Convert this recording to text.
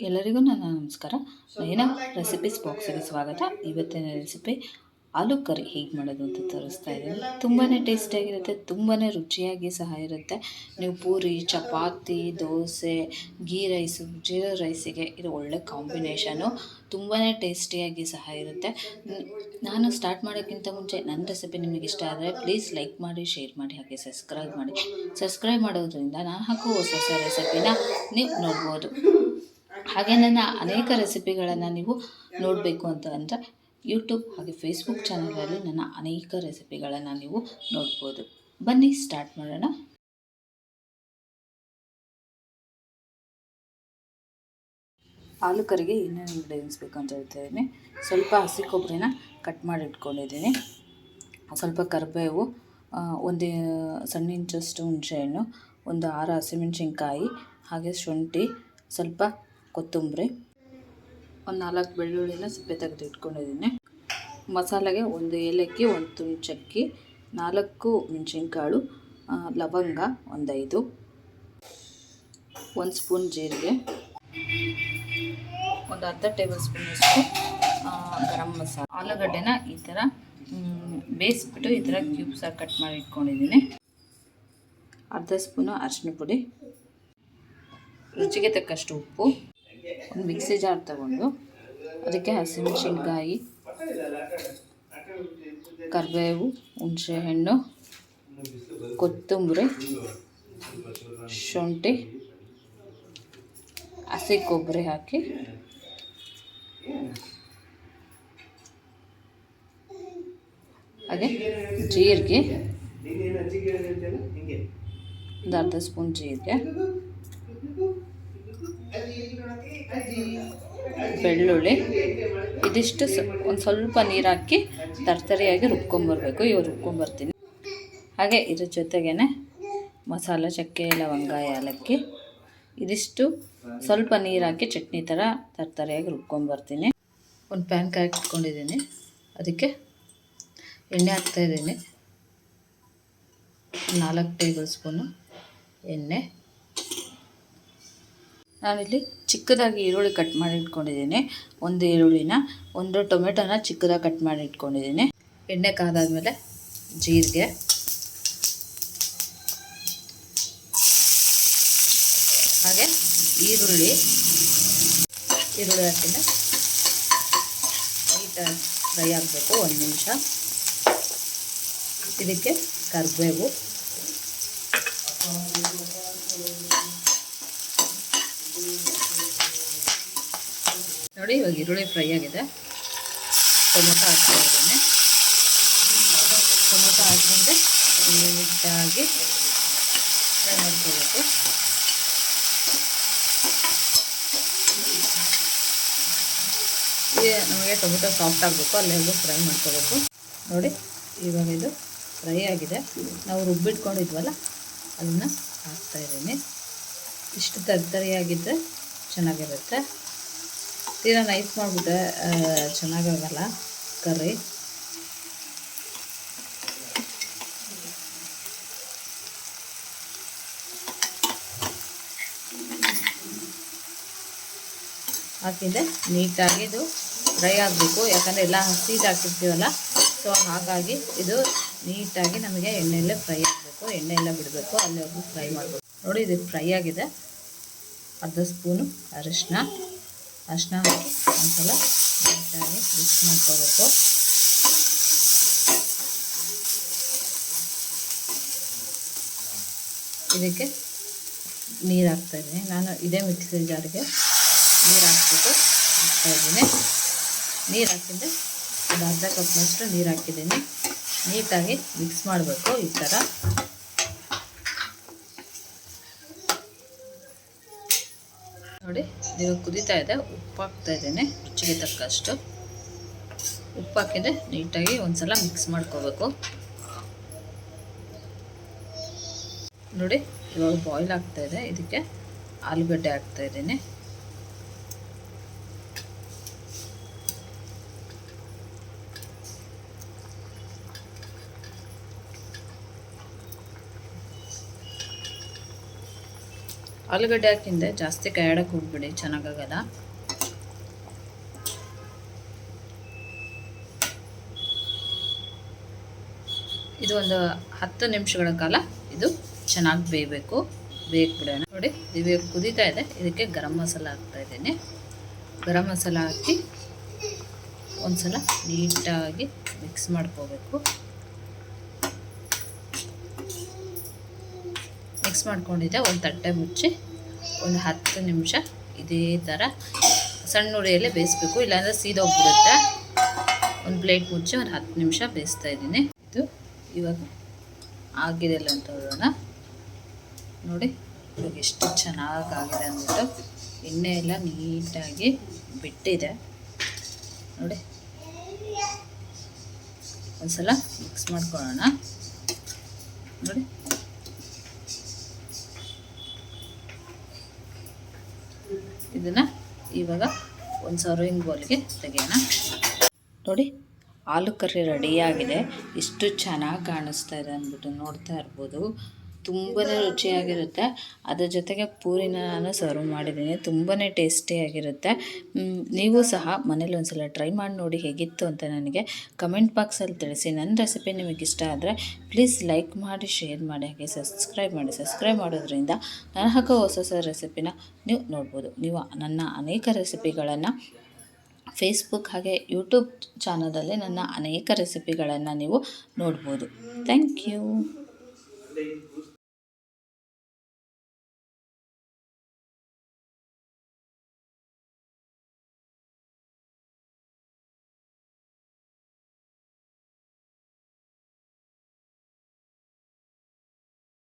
ಎಲ್ಲರಿಗೂ ನನ್ನ ನಮಸ್ಕಾರ. ನಯನ ರೆಸಿಪೀಸ್ ಬಾಕ್ಸಿಗೆ ಸ್ವಾಗತ. ಇವತ್ತಿನ ರೆಸಿಪಿ ಆಲೂ ಕರಿ ಹೇಗೆ ಮಾಡೋದು ಅಂತ ತೋರಿಸ್ತಾ ಇದ್ದೀನಿ. ತುಂಬಾ ಟೇಸ್ಟಿಯಾಗಿರುತ್ತೆ, ತುಂಬಾ ರುಚಿಯಾಗಿ ಸಹ ಇರುತ್ತೆ. ನೀವು ಪೂರಿ, ಚಪಾತಿ, ದೋಸೆ, ಗೀ ರೈಸು, ಜೀರಾ ರೈಸಿಗೆ ಇದು ಒಳ್ಳೆ ಕಾಂಬಿನೇಷನು. ತುಂಬಾ ಟೇಸ್ಟಿಯಾಗಿ ಸಹ ಇರುತ್ತೆ. ನಾನು ಸ್ಟಾರ್ಟ್ ಮಾಡೋಕ್ಕಿಂತ ಮುಂಚೆ ನನ್ನ ರೆಸಿಪಿ ನಿಮಗೆ ಇಷ್ಟ ಆದರೆ ಪ್ಲೀಸ್ ಲೈಕ್ ಮಾಡಿ, ಶೇರ್ ಮಾಡಿ, ಹಾಗೆ ಸಬ್ಸ್ಕ್ರೈಬ್ ಮಾಡಿ. ಸಬ್ಸ್ಕ್ರೈಬ್ ಮಾಡೋದ್ರಿಂದ ನಾನು ಹಾಕುವ ಹೊಸ ಹೊಸ ರೆಸಿಪಿನ ನೀವು ನೋಡ್ಬೋದು. ಹಾಗೆ ನನ್ನ ಅನೇಕ ರೆಸಿಪಿಗಳನ್ನು ನೀವು ನೋಡಬೇಕು ಅಂತ ಯೂಟ್ಯೂಬ್ ಹಾಗೆ ಫೇಸ್ಬುಕ್ ಚಾನಲಲ್ಲಿ ನನ್ನ ಅನೇಕ ರೆಸಿಪಿಗಳನ್ನು ನೀವು ನೋಡ್ಬೋದು. ಬನ್ನಿ ಸ್ಟಾರ್ಟ್ ಮಾಡೋಣ. ಆಲೂ ಕರಿಗೆ ಏನೇನು ಇಂಗ್ರೀಡಿಯೆಂಟ್ಸ್ ಬೇಕು ಅಂತ ಹೇಳ್ತಾಯಿದ್ದೀನಿ. ಸ್ವಲ್ಪ ಹಸಿ ಕೊಬ್ಬರಿನ ಕಟ್ ಮಾಡಿ ಇಟ್ಕೊಂಡಿದ್ದೀನಿ, ಸ್ವಲ್ಪ ಕರಿಬೇವು, ಒಂದು ಸಣ್ಣ ಇಂಚಷ್ಟು ಹುಣಸೆಹಣ್ಣು, ಒಂದು 6 ಹಸಿಮೆಣಸಿನ್ಕಾಯಿ, ಹಾಗೆ ಶುಂಠಿ, ಸ್ವಲ್ಪ ಕೊತ್ತಂಬರಿ, ಒಂದು 4 ಬೆಳ್ಳುಳ್ಳಿನ ಸಿಪ್ಪೆ ತೆಗೆದು ಇಟ್ಕೊಂಡಿದ್ದೀನಿ. ಮಸಾಲೆಗೆ 1 ಏಲಕ್ಕಿ, 1 ತುಂಡು ಚಕ್ಕೆ, 4 ಮೆಣಸಿನ್ಕಾಳು, ಲವಂಗ ಒಂದು 5, 1 ಸ್ಪೂನ್ ಜೀರಿಗೆ, ಒಂದು ಅರ್ಧ ಟೇಬಲ್ ಸ್ಪೂನಷ್ಟು ಗರಂ ಮಸಾಲೆ. ಆಲೂಗಡ್ಡೆನ ಈ ಥರ ಬೇಯಿಸ್ಬಿಟ್ಟು ಈ ಥರ ಕ್ಯೂಬ್ಸಾಗಿ ಕಟ್ ಮಾಡಿ ಇಟ್ಕೊಂಡಿದ್ದೀನಿ. ಅರ್ಧ ಸ್ಪೂನು ಅರಿಶಿನ ಪುಡಿ, ರುಚಿಗೆ ತಕ್ಕಷ್ಟು ಉಪ್ಪು, ಒಂದು ಮಿಕ್ಸಿ ಜಾರ್ ತಗೊಂಡು ಅದಕ್ಕೆ ಹಸಿಮೆಣಸಿನ್ಕಾಯಿ, ಕರಿಬೇವು, ಹುಣಸೆಹಣ್ಣು, ಕೊತ್ತಂಬರಿ, ಶುಂಠಿ, ಹಸಿ ಕೊಬ್ಬರಿ ಹಾಕಿ ಹಾಗೆ ಜೀರಿಗೆ, ಒಂದು ಅರ್ಧ ಸ್ಪೂನ್ ಜೀರಿಗೆ, ಬೆಳ್ಳುಳ್ಳಿ, ಇದಿಷ್ಟು ಒಂದು ಸ್ವಲ್ಪ ನೀರು ಹಾಕಿ ತರ್ತರಿಯಾಗಿ ರುಬ್ಕೊಂಬರ್ಬೇಕು. ಇವಾಗ ರುಬ್ಕೊಂಬರ್ತೀನಿ. ಹಾಗೆ ಇದ್ರ ಜೊತೆಗೇ ಮಸಾಲೆ, ಚಕ್ಕೆ, ಲವಂಗ, ಏಲಕ್ಕಿ, ಇದಿಷ್ಟು ಸ್ವಲ್ಪ ನೀರು ಹಾಕಿ ಚಟ್ನಿ ಥರ ತರ್ತರಿಯಾಗಿ ರುಬ್ಕೊಂಬರ್ತೀನಿ. ಒಂದು ಪ್ಯಾನ್ ಇಟ್ಕೊಂಡಿದ್ದೀನಿ, ಅದಕ್ಕೆ ಎಣ್ಣೆ ಹಾಕ್ತಾಯಿದ್ದೀನಿ. 4 ಟೇಬಲ್ ಸ್ಪೂನು ಎಣ್ಣೆ. ನಾನಿಲ್ಲಿ ಚಿಕ್ಕದಾಗಿ ಈರುಳ್ಳಿ ಕಟ್ ಮಾಡಿ ಇಟ್ಕೊಂಡಿದ್ದೀನಿ. ಒಂದು ಈರುಳ್ಳಿನ, ಒಂದು ಟೊಮೆಟೊನ ಚಿಕ್ಕದಾಗಿ ಕಟ್ ಮಾಡಿ ಇಟ್ಕೊಂಡಿದ್ದೀನಿ. ಎಣ್ಣೆ ಕಾದಾದ್ಮೇಲೆ ಜೀರಿಗೆ, ಹಾಗೆ ಈರುಳ್ಳಿ ಹಾಕಿದ್ರೆ ನೀಟಾಗಿ ಫ್ರೈ ಆಗಬೇಕು 1 ನಿಮಿಷ. ಇದಕ್ಕೆ ಕರಿಬೇವು, ನೋಡಿ ಇವಾಗ ಈರುಳ್ಳಿ ಫ್ರೈ ಆಗಿದೆ. ಟೊಮೊಟೊ ಹಾಕ್ತಾ ಇದ್ದೇನೆ. ಟೊಮೊಟೊ ಹಾಕ್ಕೊಂಡ್ರೆ ನೀಟಾಗಿ ಫ್ರೈ ಮಾಡ್ಕೋಬೇಕು. ನಮಗೆ ಟೊಮೊಟೊ ಸಾಫ್ಟ್ ಆಗಬೇಕು, ಅಲ್ಲಿವರೆಗೂ ಫ್ರೈ ಮಾಡ್ಕೋಬೇಕು. ನೋಡಿ ಇವಾಗ ಇದು ಫ್ರೈ ಆಗಿದೆ. ನಾವು ರುಬ್ಬಿಟ್ಕೊಂಡಿದ್ವಲ್ಲ ಅದನ್ನು ಹಾಕ್ತಾಯಿದ್ದೀನಿ. ಇಷ್ಟು ತರ್ತರಿಯಾಗಿದ್ದರೆ ಚೆನ್ನಾಗಿರುತ್ತೆ. ತೀರಾ ನೈಸ್ ಮಾಡಿಬಿಟ್ರೆ ಚೆನ್ನಾಗಾಗಲ್ಲ ಕರ್ರಿ. ಹಾಕಿದ್ದೆ ನೀಟಾಗಿ ಇದು ಫ್ರೈ ಆಗಬೇಕು, ಯಾಕಂದರೆ ಎಲ್ಲ ಹಸಿದು ಹಾಕಿರ್ತೀವಲ್ಲ, ಸೊ ಹಾಗಾಗಿ ಇದು ನೀಟಾಗಿ ನಮಗೆ ಎಣ್ಣೆಯಲ್ಲೇ ಫ್ರೈ ಆಗಬೇಕು. ಎಣ್ಣೆ ಎಲ್ಲ ಬಿಡಬೇಕು, ಅಲ್ಲಿವರೆಗೂ ಫ್ರೈ ಮಾಡಬೇಕು. ನೋಡಿ ಇದು ಫ್ರೈ ಆಗಿದೆ. ಅರ್ಧ ಸ್ಪೂನು ಅರಿಶಿನ ಹಾಕಿ ಒಂದ್ಸಲ ನೀಟಾಗಿ ಮಿಕ್ಸ್ ಮಾಡ್ಕೋಬೇಕು. ಇದಕ್ಕೆ ನೀರು ಹಾಕ್ತಾಯಿದ್ದೀನಿ. ನಾನು ಇದೇ ಮಿಕ್ಸಿ ಜಾರಿಗೆ ನೀರು ಹಾಕ್ಬಿಟ್ಟು ಹಾಕ್ತಾಯಿದ್ದೀನಿ. ನೀರು ಹಾಕಿದ್ರೆ ಒಂದು ಅರ್ಧ ಕಪ್ನಷ್ಟು ನೀರು ಹಾಕಿದ್ದೀನಿ. ನೀಟಾಗಿ ಮಿಕ್ಸ್ ಮಾಡಬೇಕು ಈ ಥರ. ನೋಡಿ ಇವಾಗ ಕುದೀತಾ ಇದೆ. ಉಪ್ಪು ಹಾಕ್ತಾಯಿದ್ದೀನಿ, ರುಚಿಗೆ ತಕ್ಕಷ್ಟು ಉಪ್ಪು ಹಾಕಿದ್ರೆ ನೀಟಾಗಿ ಒಂದ್ಸಲ ಮಿಕ್ಸ್ ಮಾಡ್ಕೋಬೇಕು. ನೋಡಿ ಇವಾಗ ಬಾಯ್ಲ್ ಆಗ್ತಾಯಿದೆ. ಇದಕ್ಕೆ ಆಲೂಗಡ್ಡೆ ಹಾಕ್ತಾಯಿದ್ದೀನಿ. ಆಲೂಗಡ್ಡೆ ಹಾಕಿಂದೆ ಜಾಸ್ತಿ ಕೈಯಾಡಕ್ಕೆ ಹೋಗ್ಬಿಡಿ, ಚೆನ್ನಾಗಾಗಲ್ಲ. ಇದು ಒಂದು 10 ನಿಮಿಷಗಳ ಕಾಲ ಇದು ಚೆನ್ನಾಗಿ ಬೇಯಬೇಕು. ಬೇಯಕ್ಬಿಡೋಣ. ನೋಡಿ ಇದು ಕುದೀತಾ ಇದೆ. ಇದಕ್ಕೆ ಗರಂ ಮಸಾಲ ಹಾಕ್ತಾ ಇದ್ದೀನಿ. ಗರಂ ಮಸಾಲ ಹಾಕಿ ಒಂದ್ಸಲ ನೀಟಾಗಿ ಮಿಕ್ಸ್ ಮಾಡ್ಕೋಬೇಕು. ಮಿಕ್ಸ್ ಮಾಡ್ಕೊಂಡಿದ್ದೆ. ಒಂದು ತಟ್ಟೆ ಮುಚ್ಚಿ ಒಂದು 10 ನಿಮಿಷ ಇದೇ ಥರ ಸಣ್ಣ ಉರಿಯಲ್ಲೇ ಬೇಯಿಸ್ಬೇಕು, ಇಲ್ಲಾಂದರೆ ಸೀದೋಗ್ಬಿಡುತ್ತೆ. ಒಂದು ಪ್ಲೇಟ್ ಮುಚ್ಚಿ ಒಂದು 10 ನಿಮಿಷ ಬೇಯಿಸ್ತಾ ಇದ್ದೀನಿ. ಇದು ಇವಾಗ ಆಗಿದೆಲ್ಲ ಅಂತ ನೋಡೋಣ. ನೋಡಿ ಇವಾಗ ಎಷ್ಟು ಚೆನ್ನಾಗಾಗಿದೆ ಅಂದ್ಬಿಟ್ಟು ಎಣ್ಣೆ ಎಲ್ಲ ನೀಟಾಗಿ ಬಿಟ್ಟಿದೆ. ನೋಡಿ ಒಂದ್ಸಲ ಮಿಕ್ಸ್ ಮಾಡ್ಕೊಳ್ಳೋಣ. ನೋಡಿ ಇದನ್ನು ಇವಾಗ ಒಂದು ಸರ್ವಿಂಗ್ ಬೌಲ್ಗೆ ತೆಗೆಯೋಣ. ನೋಡಿ ಆಲೂ ಕರ್ರಿ ರೆಡಿಯಾಗಿದೆ. ಎಷ್ಟು ಚೆನ್ನಾಗಿ ಕಾಣಿಸ್ತಾ ಇದೆ ಅಂದ್ಬಿಟ್ಟು ನೋಡ್ತಾ ಇರ್ಬೋದು. ತುಂಬಾ ರುಚಿಯಾಗಿರುತ್ತೆ. ಅದ್ರ ಜೊತೆಗೆ ಪೂರಿನ ನಾನು ಸರ್ವ್ ಮಾಡಿದ್ದೀನಿ. ತುಂಬಾ ಟೇಸ್ಟಿಯಾಗಿರುತ್ತೆ. ನೀವು ಸಹ ಮನೇಲಿ ಒಂದ್ಸಲ ಟ್ರೈ ಮಾಡಿ ನೋಡಿ ಹೇಗಿತ್ತು ಅಂತ ನನಗೆ ಕಮೆಂಟ್ ಬಾಕ್ಸಲ್ಲಿ ತಿಳಿಸಿ. ನನ್ನ ರೆಸಿಪಿ ನಿಮಗೆ ಇಷ್ಟ ಆದರೆ ಪ್ಲೀಸ್ ಲೈಕ್ ಮಾಡಿ, ಶೇರ್ ಮಾಡಿ, ಹಾಗೆ ಸಬ್ಸ್ಕ್ರೈಬ್ ಮಾಡಿ. ಸಬ್ಸ್ಕ್ರೈಬ್ ಮಾಡೋದ್ರಿಂದ ನಾನು ಹಾಕೋ ಹೊಸ ರೆಸಿಪಿನ ನೀವು ನೋಡ್ಬೋದು. ನೀವು ನನ್ನ ಅನೇಕ ರೆಸಿಪಿಗಳನ್ನು ಫೇಸ್ಬುಕ್ ಹಾಗೆ ಯೂಟ್ಯೂಬ್ ಚಾನಲಲ್ಲಿ ನನ್ನ ಅನೇಕ ರೆಸಿಪಿಗಳನ್ನು ನೀವು ನೋಡ್ಬೋದು. Thank you.